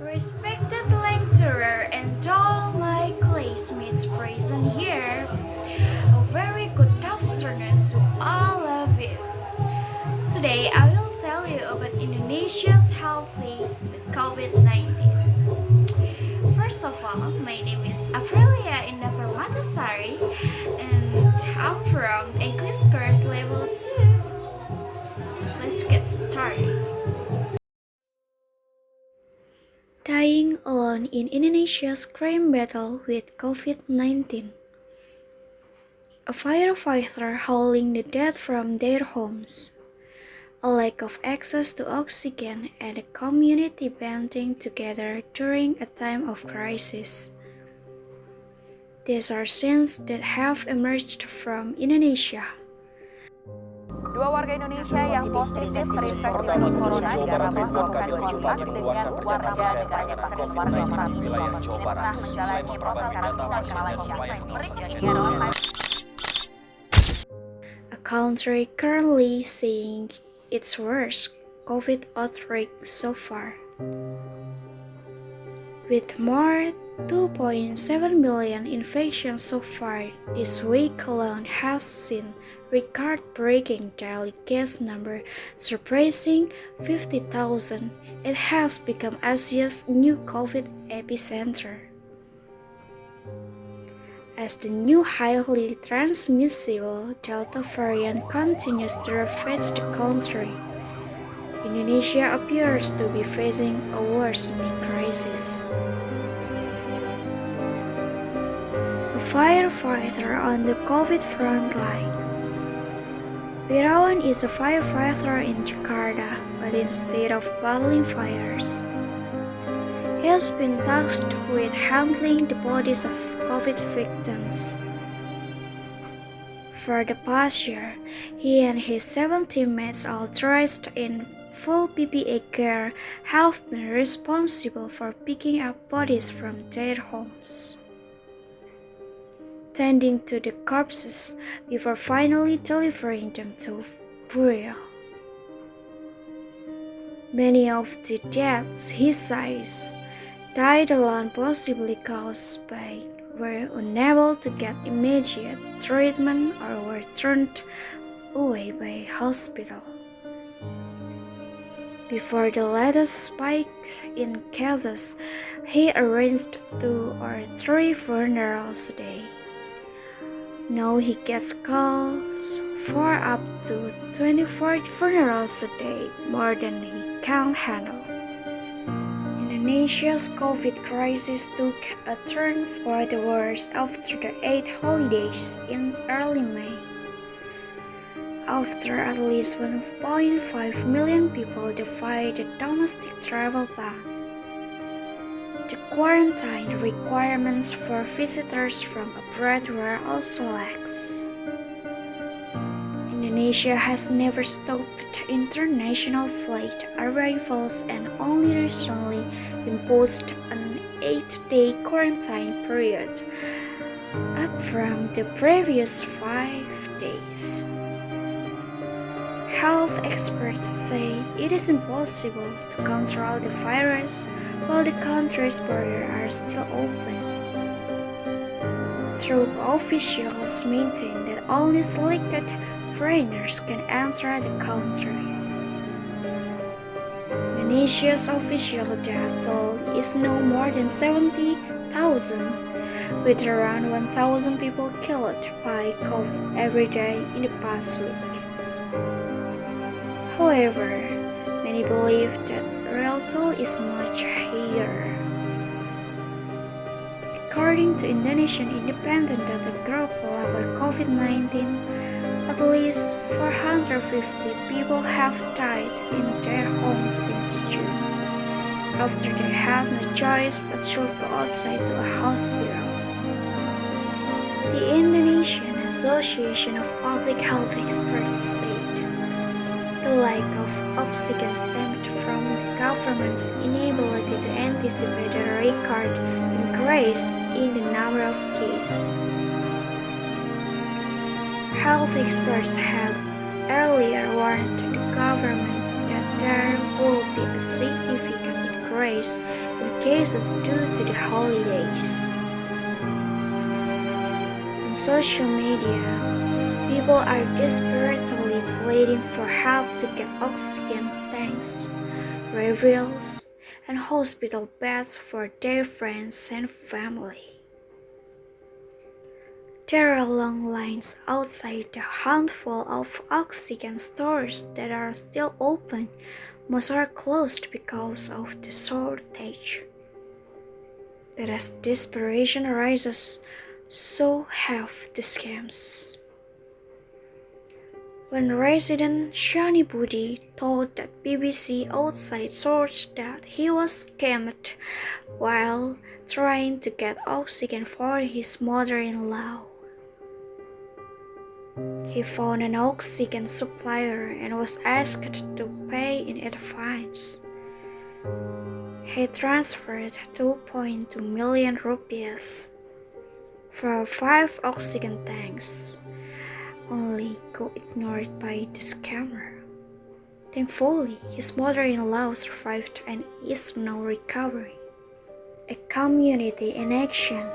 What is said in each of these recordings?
Respected lecturer and all my classmates present here, a very good afternoon to all of you. Today I will tell you about Indonesia's health with COVID-19. First of all, my name is Aprilia Indah Permatasari and I'm from English course level 2. Let's get started. Dying alone in Indonesia's crime battle with COVID-19. A firefighter hauling the dead from their homes. A lack of access to oxygen and a community banding together during a time of crisis. These are scenes that have emerged from Indonesia. Dua warga Indonesia yang positif terinfeksi virus corona dianggap melakukan kontak dengan warga negara Jepang warga wilayah Jawa Barat menjalani proses karantina selama A country currently seeing its worst COVID outbreak so far. With more 2.7 million infections so far, this week alone has seen record-breaking daily case number surpassing 50,000. It has become Asia's new COVID epicenter. As the new highly transmissible Delta variant continues to ravage the country, Indonesia appears to be facing a worsening crisis. A firefighter on the COVID front line. Wirawan is a firefighter in Jakarta, but instead of battling fires, he has been tasked with handling the bodies of COVID victims. For the past year, he and his 7 teammates, all dressed in full PPE gear, have been responsible for picking up bodies from their homes, tending to the corpses before finally delivering them to burial. Many of the deaths, he says, died alone, possibly caused by were unable to get immediate treatment or were turned away by hospital. Before the latest spike in cases, he arranged 2 or 3 funerals a day. Now he gets calls for up to 24 funerals a day, more than he can handle. Indonesia's COVID crisis took a turn for the worse after the 8 holidays in early May. After at least 1.5 million people defied the domestic travel ban, the quarantine requirements for visitors from abroad were also lax. Indonesia has never stopped international flight arrivals and only recently imposed an 8-day quarantine period, up from the previous 5 days. Health experts say it is impossible to control the virus while the country's borders are still open. Troop officials maintain that only selected foreigners can enter the country. Indonesia's official death toll is no more than 70,000, with around 1,000 people killed by COVID every day in the past week. However, many believe that the real toll is much higher. According to Indonesian Independent Data Group about COVID-19, at least 450 people have died in their homes since June, after they had no choice but should go outside to a hospital. The Indonesian Association of Public Health Experts said the lack of oxygen stemmed from the government's inability to anticipate the record increase in the number of cases. Health experts have earlier warned the government that there will be a significant rise in cases due to the holidays. On social media, people are desperately pleading for help to get oxygen tanks, refills, and hospital beds for their friends and family. There are long lines outside the handful of oxygen stores that are still open. Most are closed because of the shortage. But as desperation rises, so have the scams. When resident Shani Budi told the BBC outside source that he was scammed while trying to get oxygen for his mother-in-law. He found an oxygen supplier and was asked to pay in advance. He transferred 2.2 million rupees for 5 oxygen tanks, only got ignored by the scammer. Thankfully, his mother-in-law survived and is now recovering. A community in action.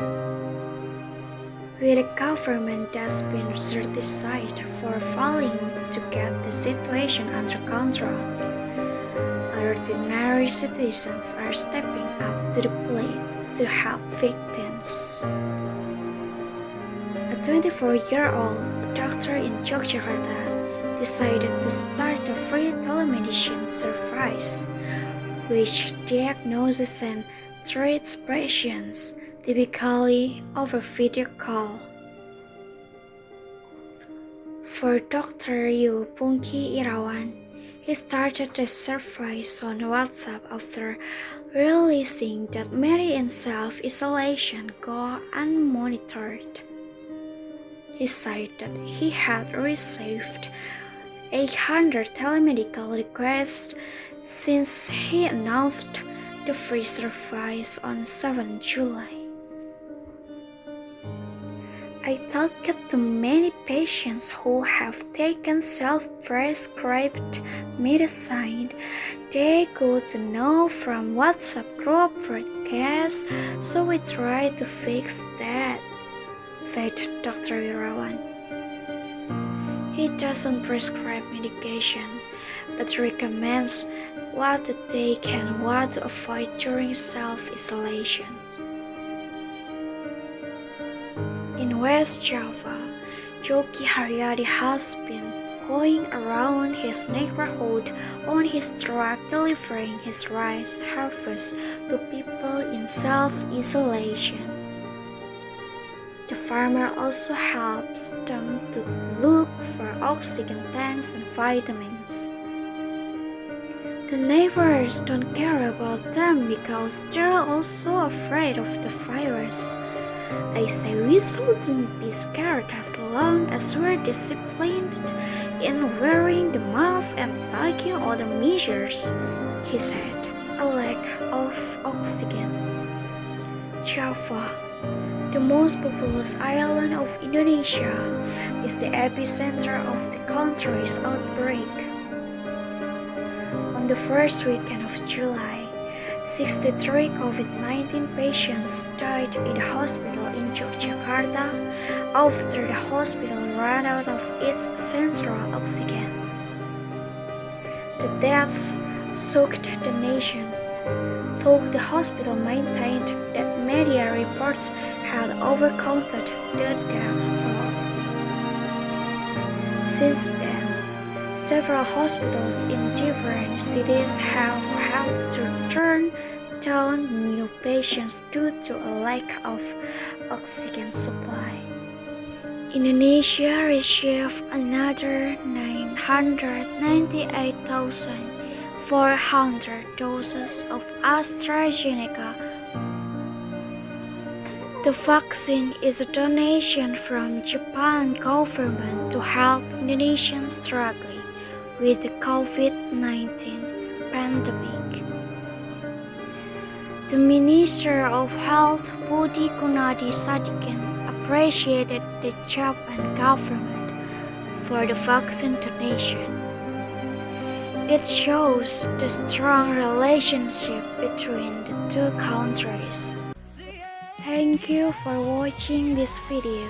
With a government that's been criticized for failing to get the situation under control, ordinary citizens are stepping up to the plate to help victims. A 24-year-old doctor in Yogyakarta decided to start a free telemedicine service, which diagnoses and treats patients typically over video call. For Dr. Yu Pungki Irawan, he started the service on WhatsApp after realizing that many in self-isolation go unmonitored. He said that he had received 800 telemedical requests since he announced the free service on 7 July. I talked to many patients who have taken self-prescribed medicine. They got to know from WhatsApp group broadcasts, so we try to fix that, said Dr. Irawan. He doesn't prescribe medication, but recommends what to take and what to avoid during self-isolation. In West Java, Joki Haryadi has been going around his neighborhood on his truck delivering his rice harvest to people in self-isolation. The farmer also helps them to look for oxygen tanks and vitamins. The neighbors don't care about them because they're also afraid of the virus. I say we shouldn't be scared as long as we're disciplined in wearing the mask and taking other measures, he said. A lack of oxygen. Java, the most populous island of Indonesia, is the epicenter of the country's outbreak. On the first weekend of July, 63 COVID-19 patients died in the hospital in Yogyakarta after the hospital ran out of its central oxygen. The deaths shocked the nation, though the hospital maintained that media reports had overcounted the death toll. Since then, several hospitals in different cities have had to turn down new patients due to a lack of oxygen supply. Indonesia received another 998,400 doses of AstraZeneca. The vaccine is a donation from Japan government to help Indonesians struggling with the COVID-19 pandemic. The Minister of Health Budi Gunadi Sadikin appreciated the Japan government for the vaccine donation. It shows the strong relationship between the two countries. Thank you for watching this video.